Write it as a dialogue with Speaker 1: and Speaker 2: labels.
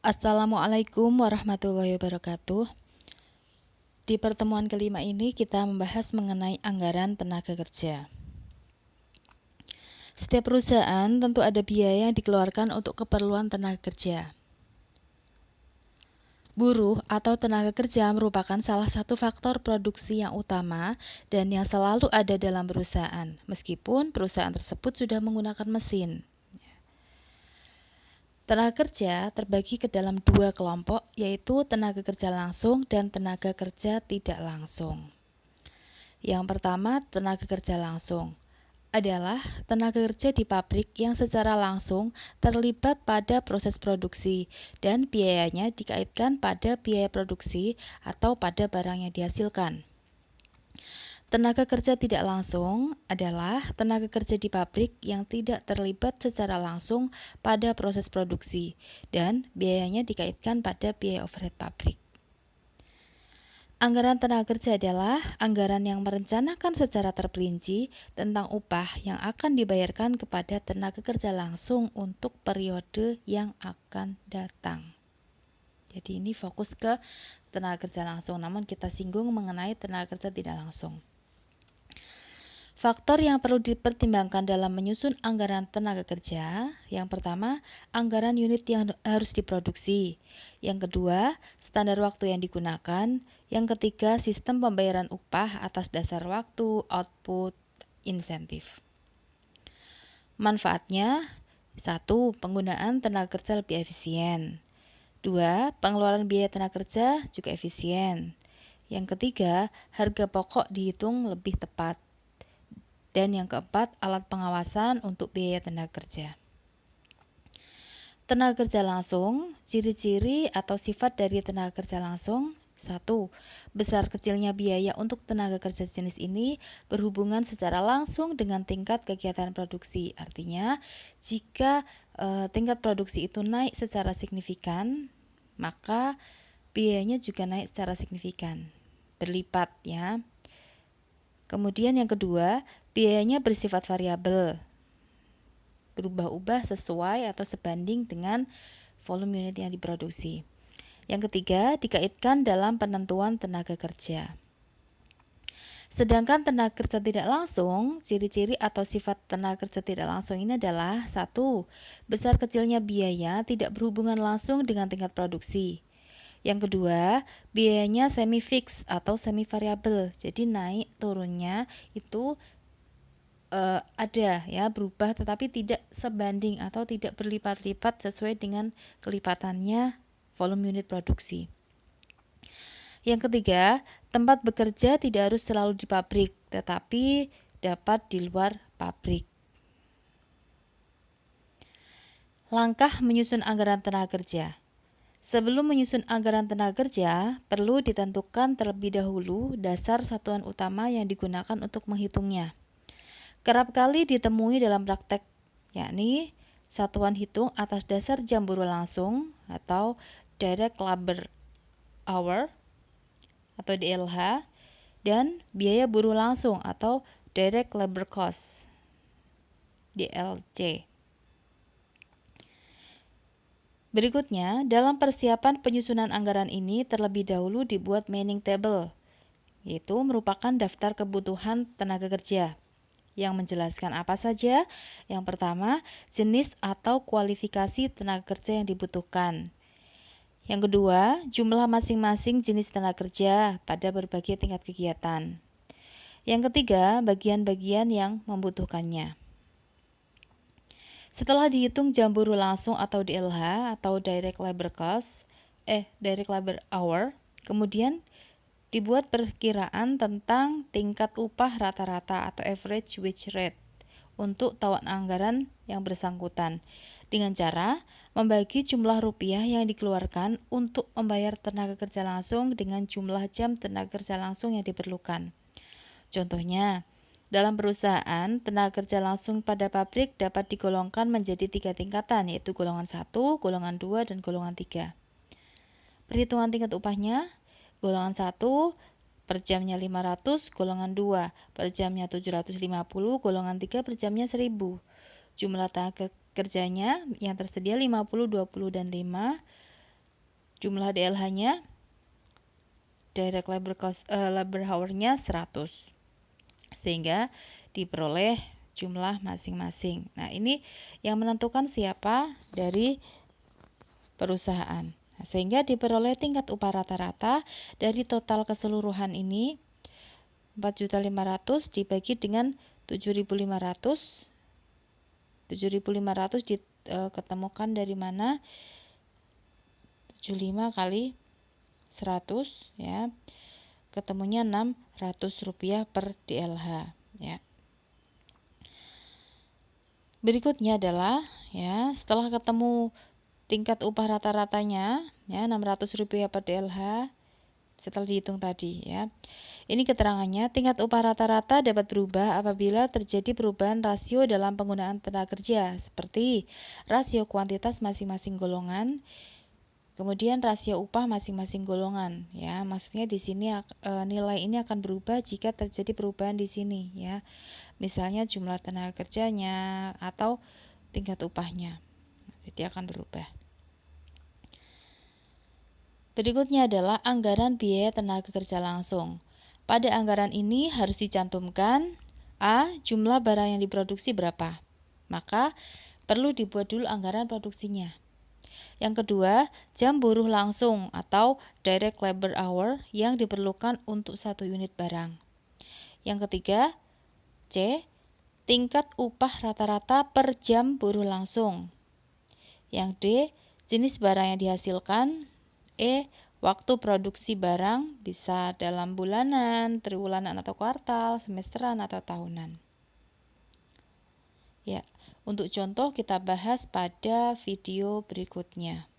Speaker 1: Assalamualaikum warahmatullahi wabarakatuh. Di pertemuan kelima ini kita membahas mengenai anggaran tenaga kerja. Setiap perusahaan tentu ada biaya yang dikeluarkan untuk keperluan tenaga kerja. Buruh atau tenaga kerja merupakan salah satu faktor produksi yang utama dan yang selalu ada dalam perusahaan, meskipun perusahaan tersebut sudah menggunakan mesin. Tenaga kerja terbagi ke dalam dua kelompok, yaitu tenaga kerja langsung dan tenaga kerja tidak langsung. Yang pertama, tenaga kerja langsung adalah tenaga kerja di pabrik yang secara langsung terlibat pada proses produksi dan biayanya dikaitkan pada biaya produksi atau pada barang yang dihasilkan. Tenaga kerja tidak langsung adalah tenaga kerja di pabrik yang tidak terlibat secara langsung pada proses produksi dan biayanya dikaitkan pada biaya overhead pabrik. Anggaran tenaga kerja adalah anggaran yang merencanakan secara terperinci tentang upah yang akan dibayarkan kepada tenaga kerja langsung untuk periode yang akan datang. Jadi ini fokus ke tenaga kerja langsung, namun kita singgung mengenai tenaga kerja tidak langsung. Faktor yang perlu dipertimbangkan dalam menyusun anggaran tenaga kerja, yang pertama, anggaran unit yang harus diproduksi. Yang kedua, standar waktu yang digunakan. Yang ketiga, sistem pembayaran upah atas dasar waktu, output, insentif. Manfaatnya, 1. Penggunaan tenaga kerja lebih efisien. 2. Pengeluaran biaya tenaga kerja juga efisien. Yang ketiga, harga pokok dihitung lebih tepat. Dan yang keempat, alat pengawasan untuk biaya tenaga kerja. Tenaga kerja langsung, ciri-ciri atau sifat dari tenaga kerja langsung. 1. Besar kecilnya biaya untuk tenaga kerja jenis ini berhubungan secara langsung dengan tingkat kegiatan produksi. Artinya, jika tingkat produksi itu naik secara signifikan, maka biayanya juga naik secara signifikan, berlipat ya. Kemudian yang kedua, biayanya bersifat variabel, berubah-ubah sesuai atau sebanding dengan volume unit yang diproduksi. Yang ketiga, dikaitkan dalam penentuan tenaga kerja. Sedangkan tenaga kerja tidak langsung, ciri-ciri atau sifat tenaga kerja tidak langsung ini adalah 1. Besar kecilnya biaya tidak berhubungan langsung dengan tingkat produksi. Yang kedua, biayanya semi fix atau semi variabel. Jadi naik turunnya itu ada ya, berubah tetapi tidak sebanding atau tidak berlipat-lipat sesuai dengan kelipatannya volume unit produksi. Yang ketiga, tempat bekerja tidak harus selalu di pabrik, tetapi dapat di luar pabrik. Langkah menyusun anggaran tenaga kerja. Sebelum menyusun anggaran tenaga kerja, perlu ditentukan terlebih dahulu dasar satuan utama yang digunakan untuk menghitungnya. Kerap kali ditemui dalam praktek, yakni satuan hitung atas dasar jam buruh langsung atau direct labor hour atau DLH dan biaya buruh langsung atau direct labor cost DLC. Berikutnya, dalam persiapan penyusunan anggaran ini terlebih dahulu dibuat manning table, yaitu merupakan daftar kebutuhan tenaga kerja yang menjelaskan apa saja. Yang pertama, jenis atau kualifikasi tenaga kerja yang dibutuhkan. Yang kedua, jumlah masing-masing jenis tenaga kerja pada berbagai tingkat kegiatan. Yang ketiga, bagian-bagian yang membutuhkannya. Setelah dihitung jam buruh langsung atau DLH atau direct labor hour, kemudian dibuat perkiraan tentang tingkat upah rata-rata atau average wage rate untuk tahun anggaran yang bersangkutan dengan cara membagi jumlah rupiah yang dikeluarkan untuk membayar tenaga kerja langsung dengan jumlah jam tenaga kerja langsung yang diperlukan. Contohnya, dalam perusahaan, tenaga kerja langsung pada pabrik dapat digolongkan menjadi 3 tingkatan, yaitu golongan 1, golongan 2, dan golongan 3. Perhitungan tingkat upahnya, golongan 1 per jamnya 500, golongan 2 per jamnya 750, golongan 3 per jamnya 1000. Jumlah tenaga kerjanya yang tersedia 50, 20, dan 5. Jumlah DLH-nya, direct labor hour-nya 100. Sehingga diperoleh jumlah masing-masing. Nah, ini yang menentukan siapa dari perusahaan. Nah, sehingga diperoleh tingkat upah rata-rata dari total keseluruhan ini 4.500.000 dibagi dengan 7.500. 7.500 diketemukan dari mana? 75 kali 100 ya. Ketemunya Rp600 per DLH ya. Berikutnya adalah ya, setelah ketemu tingkat upah rata-ratanya ya Rp600 per DLH setelah dihitung tadi ya. Ini keterangannya, tingkat upah rata-rata dapat berubah apabila terjadi perubahan rasio dalam penggunaan tenaga kerja seperti rasio kuantitas masing-masing golongan, kemudian rasio upah masing-masing golongan ya. Maksudnya di sini nilai ini akan berubah jika terjadi perubahan di sini ya. Misalnya jumlah tenaga kerjanya atau tingkat upahnya. Jadi akan berubah. Berikutnya adalah anggaran biaya tenaga kerja langsung. Pada anggaran ini harus dicantumkan A. Jumlah barang yang diproduksi berapa. Maka perlu dibuat dulu anggaran produksinya. Yang kedua, jam buruh langsung atau direct labor hour yang diperlukan untuk 1 unit barang. Yang ketiga, C. Tingkat upah rata-rata per jam buruh langsung. Yang D. Jenis barang yang dihasilkan. E. Waktu produksi barang bisa dalam bulanan, triwulan atau kuartal, semesteran atau tahunan. Ya, untuk contoh kita bahas pada video berikutnya.